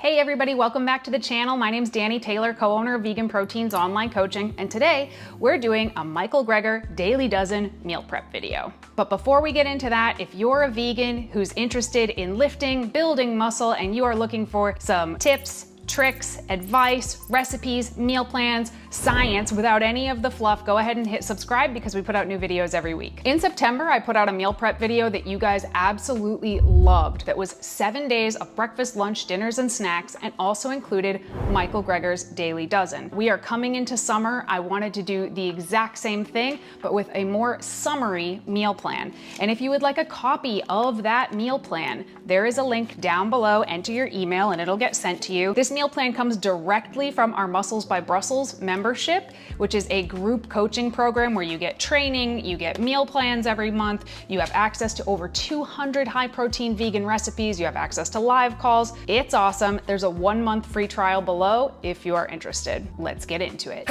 Hey everybody, welcome back to the channel. My name's Danny Taylor, co-owner of Vegan Proteins Online Coaching, and today we're doing a Michael Gregor Daily Dozen meal prep video. But before we get into that, if you're a vegan who's interested in lifting, building muscle, and you are looking for some tips, tricks, advice, recipes, meal plans, science without any of the fluff, go ahead and hit subscribe because we put out new videos every week. In September, I put out a meal prep video that you guys absolutely loved that was 7 days of breakfast, lunch, dinners, and snacks, and also included Michael Gregor's Daily Dozen. We are coming into summer. I wanted to do the exact same thing, but with a more summery meal plan. And if you would like a copy of that meal plan, there is a link down below. Enter your email and it'll get sent to you. This meal plan comes directly from our Muscles by Brussels membership, which is a group coaching program where you get training, you get meal plans every month, you have access to over 200 high protein vegan recipes, you have access to live calls. It's awesome. There's a 1-month free trial below if you are interested. Let's get into it.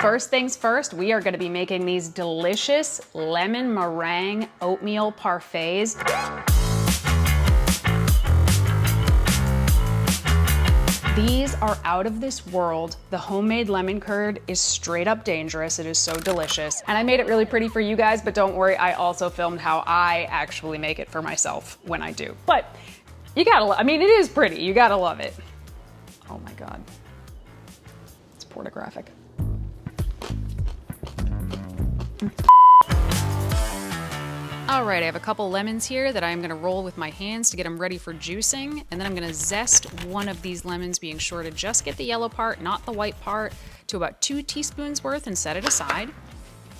First things first, we are gonna be making these delicious lemon meringue oatmeal parfaits. These are out of this world. The homemade lemon curd is straight up dangerous. It is so delicious. And I made it really pretty for you guys, but don't worry, I also filmed how I actually make it for myself when I do. But you gotta, I mean, it is pretty. You gotta love it. Oh my God. It's pornographic. All right, I have a couple lemons here that I'm gonna roll with my hands to get them ready for juicing. And then I'm gonna zest one of these lemons, being sure to just get the yellow part, not the white part, to about 2 teaspoons worth and set it aside.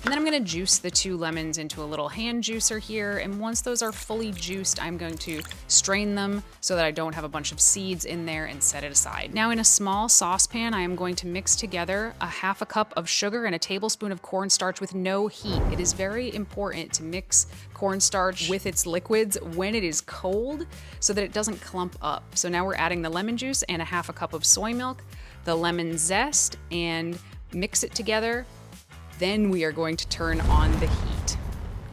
And then I'm gonna juice the 2 lemons into a little hand juicer here. And once those are fully juiced, I'm going to strain them so that I don't have a bunch of seeds in there and set it aside. Now in a small saucepan, I am going to mix together a 1/2 cup of sugar and a tablespoon of cornstarch with no heat. It is very important to mix cornstarch with its liquids when it is cold so that it doesn't clump up. So now we're adding the lemon juice and a 1/2 cup of soy milk, the lemon zest, and mix it together. Then we are going to turn on the heat.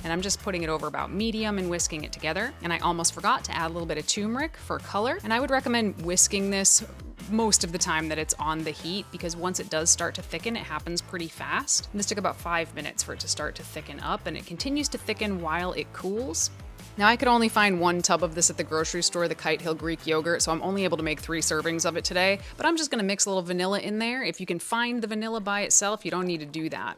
And I'm just putting it over about medium and whisking it together. And I almost forgot to add a little bit of turmeric for color. And I would recommend whisking this most of the time that it's on the heat, because once it does start to thicken, it happens pretty fast. And this took about 5 minutes for it to start to thicken up, and it continues to thicken while it cools. Now I could only find 1 tub of this at the grocery store, the Kite Hill Greek yogurt, so I'm only able to make 3 servings of it today. But I'm just gonna mix a little vanilla in there. If you can find the vanilla by itself, you don't need to do that.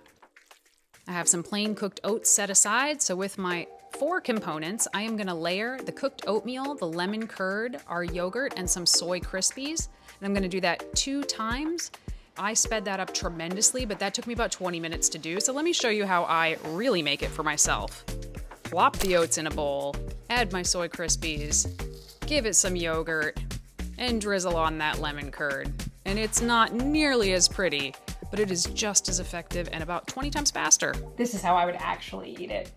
I have some plain cooked oats set aside, so with my 4 components, I am gonna layer the cooked oatmeal, the lemon curd, our yogurt, and some soy Krispies. And I'm gonna do that 2 times. I sped that up tremendously, but that took me about 20 minutes to do. So let me show you how I really make it for myself. Plop the oats in a bowl, add my soy Krispies, give it some yogurt, and drizzle on that lemon curd. And it's not nearly as pretty, but it is just as effective and about 20 times faster. This is how I would actually eat it.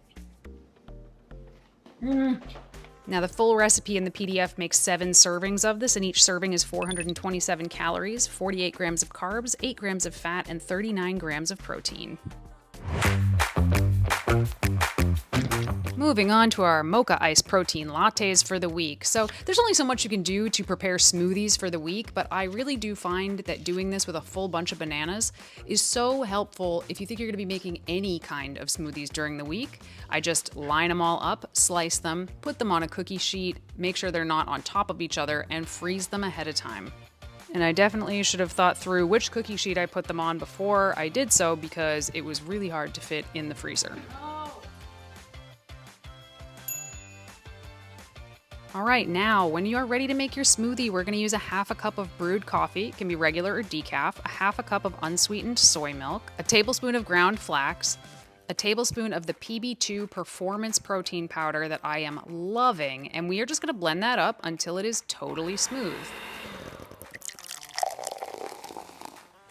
Now the full recipe in the PDF makes 7 servings of this, and each serving is 427 calories, 48 grams of carbs, 8 grams of fat, and 39 grams of protein. Moving on to our mocha ice protein lattes for the week. So there's only so much you can do to prepare smoothies for the week, but I really do find that doing this with a full bunch of bananas is so helpful if you think you're gonna be making any kind of smoothies during the week. I just line them all up, slice them, put them on a cookie sheet, make sure they're not on top of each other, and freeze them ahead of time. And I definitely should have thought through which cookie sheet I put them on before I did so, because it was really hard to fit in the freezer. All right, now when you are ready to make your smoothie, we're gonna use a 1/2 cup of brewed coffee, it can be regular or decaf, a 1/2 cup of unsweetened soy milk, a tablespoon of ground flax, a tablespoon of the PB2 performance protein powder that I am loving, and we are just gonna blend that up until it is totally smooth.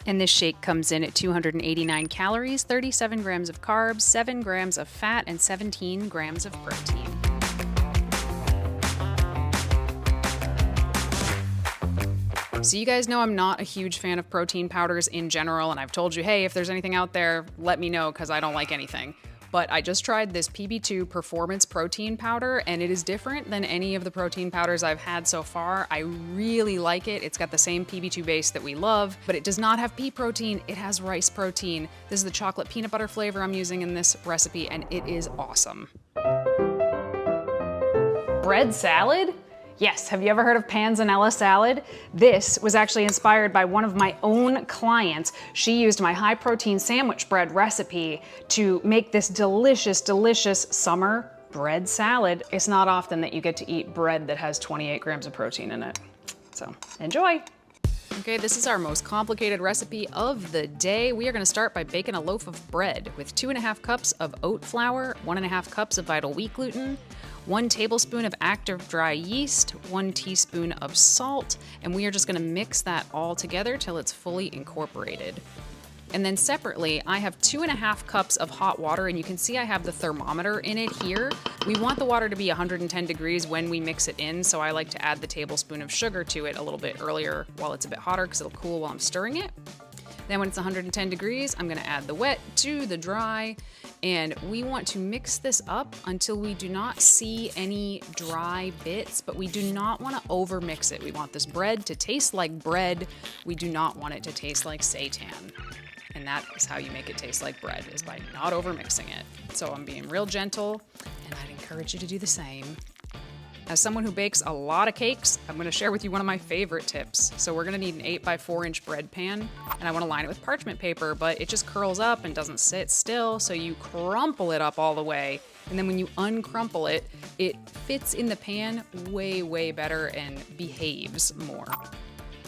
And this shake comes in at 289 calories, 37 grams of carbs, 7 grams of fat, and 17 grams of protein. So you guys know I'm not a huge fan of protein powders in general, and I've told you, hey, if there's anything out there, let me know, because I don't like anything. but I just tried this PB2 Performance Protein Powder, and it is different than any of the protein powders I've had so far. I really like it. It's got the same PB2 base that we love, but it does not have pea protein. It has rice protein. This is the chocolate peanut butter flavor I'm using in this recipe, and it is awesome. Bread salad? Yes, have you ever heard of Panzanella Salad? This was actually inspired by one of my own clients. She used my high protein sandwich bread recipe to make this delicious, delicious summer bread salad. It's not often that you get to eat bread that has 28 grams of protein in it. So enjoy. Okay, this is our most complicated recipe of the day. We are gonna start by baking a loaf of bread with 2.5 cups of oat flour, 1.5 cups of vital wheat gluten, 1 tablespoon of active dry yeast, 1 teaspoon of salt, and we are just gonna mix that all together till it's fully incorporated. And then separately, I have 2.5 cups of hot water, and you can see I have the thermometer in it here. We want the water to be 110 degrees when we mix it in, so I like to add the tablespoon of sugar to it a little bit earlier while it's a bit hotter because it'll cool while I'm stirring it. Then when it's 110 degrees, I'm gonna add the wet to the dry, and we want to mix this up until we do not see any dry bits, but we do not wanna over mix it. We want this bread to taste like bread. We do not want it to taste like seitan. And that is how you make it taste like bread, is by not over mixing it. So I'm being real gentle, and I'd encourage you to do the same. As someone who bakes a lot of cakes, I'm gonna share with you one of my favorite tips. So we're gonna need an 8x4-inch bread pan, and I wanna line it with parchment paper, but it just curls up and doesn't sit still, so you crumple it up all the way, and then when you uncrumple it, it fits in the pan way, way better and behaves more.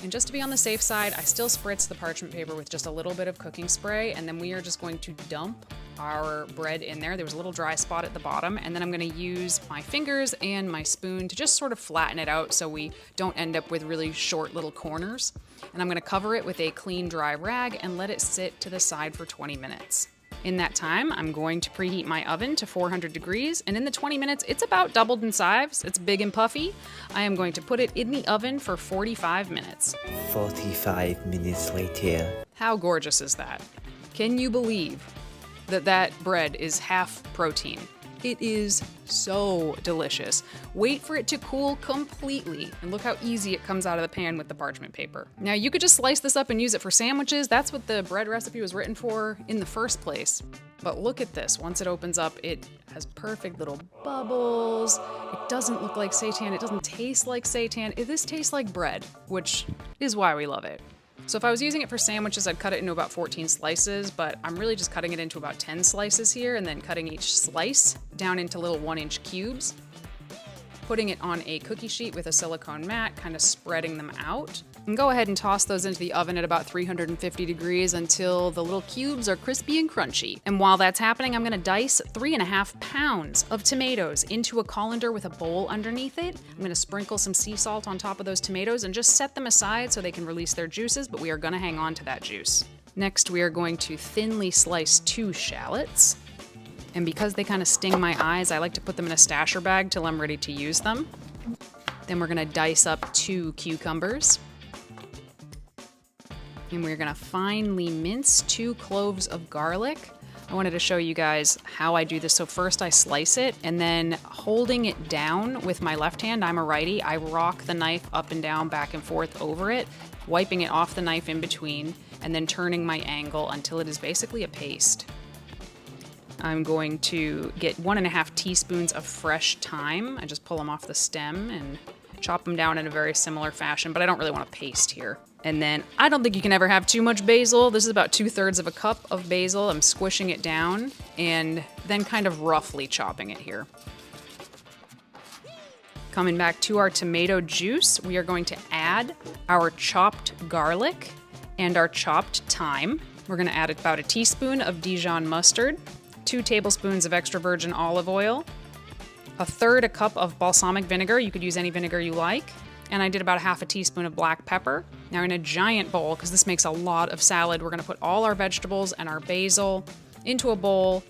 And just to be on the safe side, I still spritz the parchment paper with just a little bit of cooking spray, and then we are just going to dump our bread in there. There was a little dry spot at the bottom, and then I'm gonna use my fingers and my spoon to just sort of flatten it out so we don't end up with really short little corners. And I'm gonna cover it with a clean, dry rag and let it sit to the side for 20 minutes. In that time, I'm going to preheat my oven to 400 degrees, and in the 20 minutes, it's about doubled in size. It's big and puffy. I am going to put it in the oven for 45 minutes. 45 minutes later. How gorgeous is that? Can you believe that that bread is half protein? It is so delicious. Wait for it to cool completely, and look how easy it comes out of the pan with the parchment paper. Now you could just slice this up and use it for sandwiches. That's what the bread recipe was written for in the first place. But look at this, once it opens up, it has perfect little bubbles. It doesn't look like seitan, it doesn't taste like seitan. This tastes like bread, which is why we love it. So if I was using it for sandwiches, I'd cut it into about 14 slices, but I'm really just cutting it into about 10 slices here, and then cutting each slice down into little 1-inch cubes, putting it on a cookie sheet with a silicone mat, kind of spreading them out. And go ahead and toss those into the oven at about 350 degrees until the little cubes are crispy and crunchy. And while that's happening, I'm gonna dice 3.5 pounds of tomatoes into a colander with a bowl underneath it. I'm gonna sprinkle some sea salt on top of those tomatoes and just set them aside so they can release their juices, but we are gonna hang on to that juice. Next, we are going to thinly slice 2 shallots. And because they kind of sting my eyes, I like to put them in a stasher bag till I'm ready to use them. Then we're gonna dice up 2 cucumbers. And we're gonna finely mince 2 cloves of garlic. I wanted to show you guys how I do this. So first I slice it, and then holding it down with my left hand, I'm a righty, I rock the knife up and down, back and forth over it, wiping it off the knife in between, and then turning my angle until it is basically a paste. I'm going to get 1.5 teaspoons of fresh thyme. I just pull them off the stem and chop them down in a very similar fashion, but I don't really want a paste here. And then I don't think you can ever have too much basil. This is about 2/3 of a cup of basil. I'm squishing it down and then kind of roughly chopping it here. Coming back to our tomato juice, we are going to add our chopped garlic and our chopped thyme. We're gonna add about a teaspoon of Dijon mustard, 2 tablespoons of extra virgin olive oil, 1/3 cup of balsamic vinegar. You could use any vinegar you like. And I did about 1/2 teaspoon of black pepper. Now in a giant bowl, because this makes a lot of salad, we're gonna put all our vegetables and our basil into a bowl,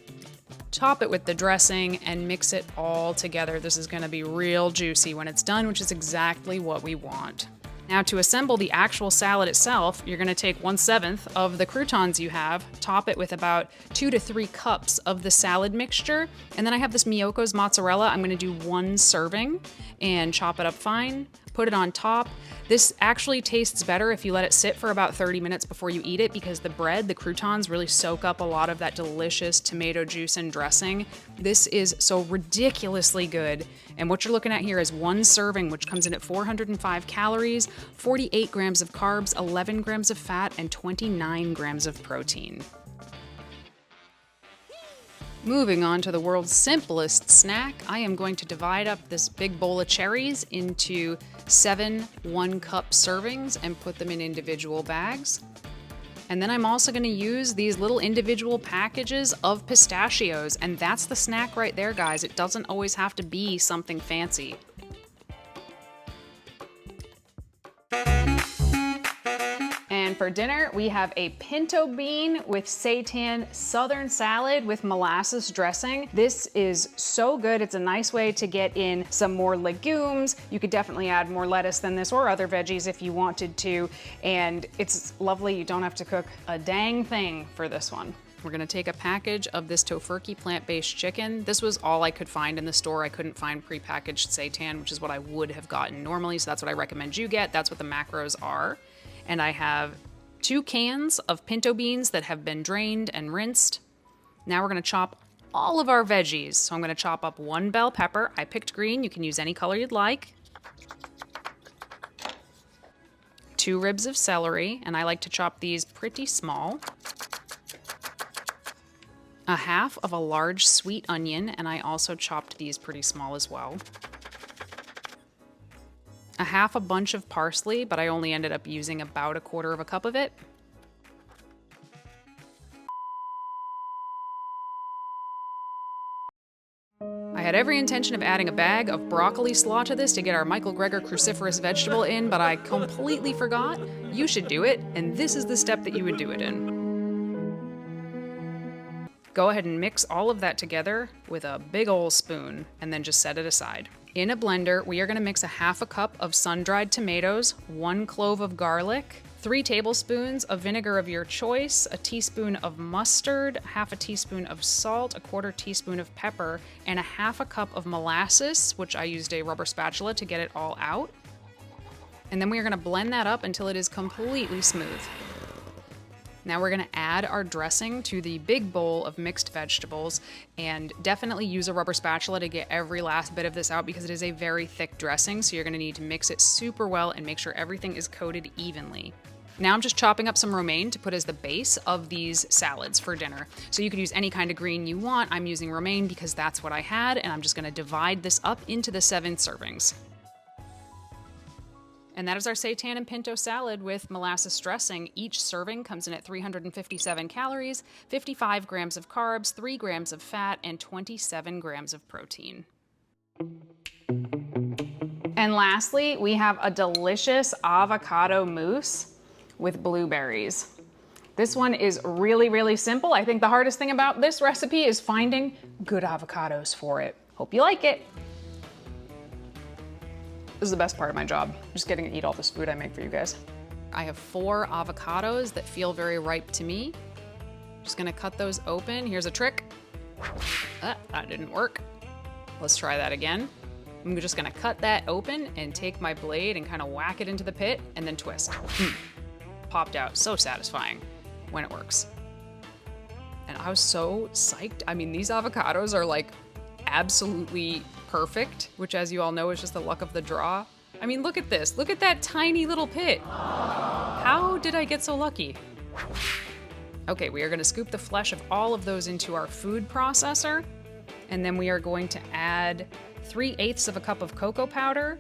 top it with the dressing, and mix it all together. This is gonna be real juicy when it's done, which is exactly what we want. Now to assemble the actual salad itself, you're gonna take 1/7 of the croutons you have, top it with about 2 to 3 cups of the salad mixture, and then I have this Miyoko's mozzarella. I'm gonna do 1 serving and chop it up fine, put it on top. This actually tastes better if you let it sit for about 30 minutes before you eat it, because the bread, the croutons, really soak up a lot of that delicious tomato juice and dressing. This is so ridiculously good. And what you're looking at here is 1 serving, which comes in at 405 calories, 48 grams of carbs, 11 grams of fat, and 29 grams of protein. Moving on to the world's simplest snack, I am going to divide up this big bowl of cherries into 7 1-cup servings and put them in individual bags. And then I'm also going to use these little individual packages of pistachios, and that's the snack right there, guys. It doesn't always have to be something fancy. And for dinner, we have a pinto bean with seitan southern salad with molasses dressing. This is so good. It's a nice way to get in some more legumes. You could definitely add more lettuce than this or other veggies if you wanted to. And it's lovely. You don't have to cook a dang thing for this one. We're gonna take a package of this tofurkey plant-based chicken. This was all I could find in the store. I couldn't find prepackaged seitan, which is what I would have gotten normally. So that's what I recommend you get. That's what the macros are. And I have 2 cans of pinto beans that have been drained and rinsed. Now we're gonna chop all of our veggies. So I'm gonna chop up 1 bell pepper. I picked green, you can use any color you'd like. 2 ribs of celery, and I like to chop these pretty small. 1/2 of a large sweet onion, and I also chopped these pretty small as well. 1/2 a bunch of parsley, but I only ended up using about 1/4 cup of it. I had every intention of adding a bag of broccoli slaw to this to get our Michael Gregor cruciferous vegetable in, but I completely forgot. You should do it, and this is the step that you would do it in. Go ahead and mix all of that together with a big ol' spoon, and then just set it aside. In a blender, we are gonna mix 1/2 cup of sun-dried tomatoes, 1 clove of garlic, 3 tablespoons of vinegar of your choice, a teaspoon of mustard, 1/2 teaspoon of salt, 1/4 teaspoon of pepper, and 1/2 cup of molasses, which I used a rubber spatula to get it all out. And then we are gonna blend that up until it is completely smooth. Now we're gonna add our dressing to the big bowl of mixed vegetables, and definitely use a rubber spatula to get every last bit of this out because it is a very thick dressing, so you're gonna need to mix it super well and make sure everything is coated evenly. Now I'm just chopping up some romaine to put as the base of these salads for dinner. So you could use any kind of green you want. I'm using romaine because that's what I had, and I'm just gonna divide this up into the 7 servings. And that is our seitan and pinto salad with molasses dressing. Each serving comes in at 357 calories, 55 grams of carbs, 3 grams of fat, and 27 grams of protein. And lastly, we have a delicious avocado mousse with blueberries. This one is really, really simple. I think the hardest thing about this recipe is finding good avocados for it. Hope you like it. This is the best part of my job, just getting to eat all this food I make for you guys. I have 4 avocados that feel very ripe to me. Just gonna cut those open. Here's a trick. That didn't work. Let's try that again. I'm just gonna cut that open and take my blade and kind of whack it into the pit and then twist. Popped out, so satisfying when it works. And I was so psyched. I mean, these avocados are like absolutely perfect, which as you all know is just the luck of the draw. I mean, look at this. Look at that tiny little pit. How did I get so lucky? Okay, we are gonna scoop the flesh of all of those into our food processor, and then we are going to add 3/8 of a cup of cocoa powder,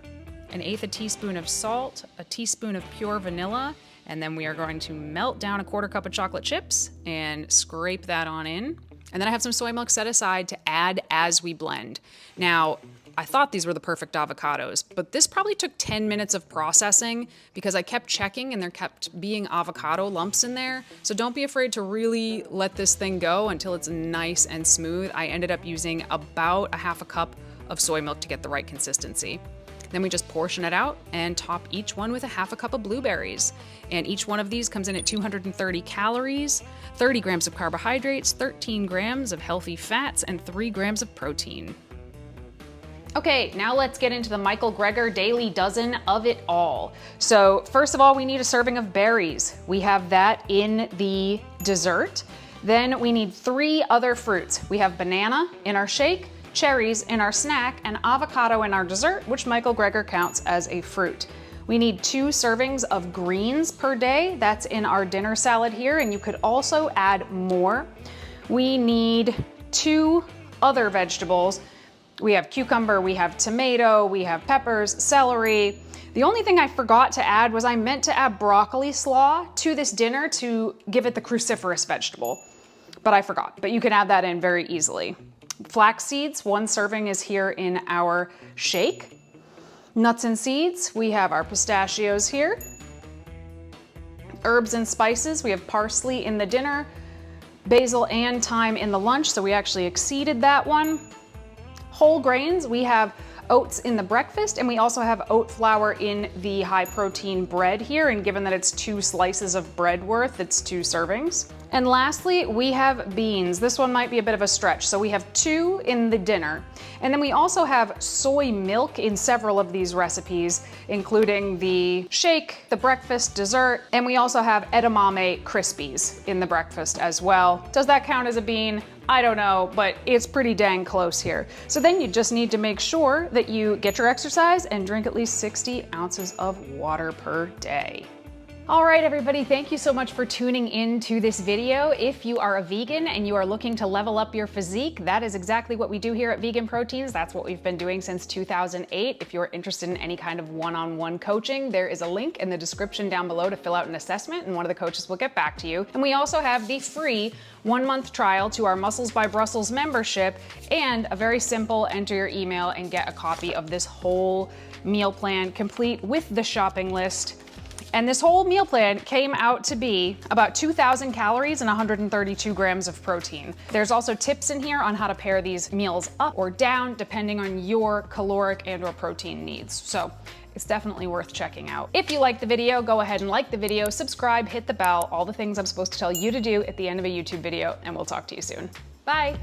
1/8 a teaspoon of salt, a teaspoon of pure vanilla, and then we are going to melt down 1/4 cup of chocolate chips and scrape that on in. And then I have some soy milk set aside to add as we blend. Now, I thought these were the perfect avocados, but this probably took 10 minutes of processing because I kept checking and there kept being avocado lumps in there. So don't be afraid to really let this thing go until it's nice and smooth. I ended up using about 1/2 cup of soy milk to get the right consistency. Then we just portion it out and top each one with a half a cup of blueberries. And each one of these comes in at 230 calories, 30 grams of carbohydrates, 13 grams of healthy fats, and 3 grams of protein. Okay, now let's get into the Michael Gregor Daily Dozen of it all. So first of all, we need a serving of berries. We have that in the dessert. Then we need 3 other fruits. We have banana in our shake, cherries in our snack, and avocado in our dessert, which Michael Gregor counts as a fruit. We need 2 servings of greens per day. That's in our dinner salad here, and you could also add more. We need 2 other vegetables. We have cucumber, we have tomato, we have peppers, celery. The only thing I forgot to add was I meant to add broccoli slaw to this dinner to give it the cruciferous vegetable, but I forgot. But you can add that in very easily. Flax seeds, 1 serving is here in our shake. Nuts and seeds, we have our pistachios here. Herbs and spices, we have parsley in the dinner, basil and thyme in the lunch, so we actually exceeded that one. Whole grains, we have oats in the breakfast, and we also have oat flour in the high protein bread here, and given that it's 2 slices of bread worth, it's 2 servings. And lastly, we have beans. This one might be a bit of a stretch, so we have 2 in the dinner. And then we also have soy milk in several of these recipes, including the shake, the breakfast dessert, and we also have edamame crispies in the breakfast as well. Does that count as a bean? I don't know, but it's pretty dang close here. So then you just need to make sure that you get your exercise and drink at least 60 ounces of water per day. All right, everybody, thank you so much for tuning in to this video. If you are a vegan and you are looking to level up your physique, that is exactly what we do here at Vegan Proteins. That's what we've been doing since 2008. If you're interested in any kind of one-on-one coaching, there is a link in the description down below to fill out an assessment, and one of the coaches will get back to you. And we also have the free 1-month trial to our Muscles by Brussels membership, and a very simple enter your email and get a copy of this whole meal plan complete with the shopping list. And this whole meal plan came out to be about 2,000 calories and 132 grams of protein. There's also tips in here on how to pair these meals up or down depending on your caloric and or protein needs. So it's definitely worth checking out. If you like the video, go ahead and like the video, subscribe, hit the bell, all the things I'm supposed to tell you to do at the end of a YouTube video, and we'll talk to you soon. Bye.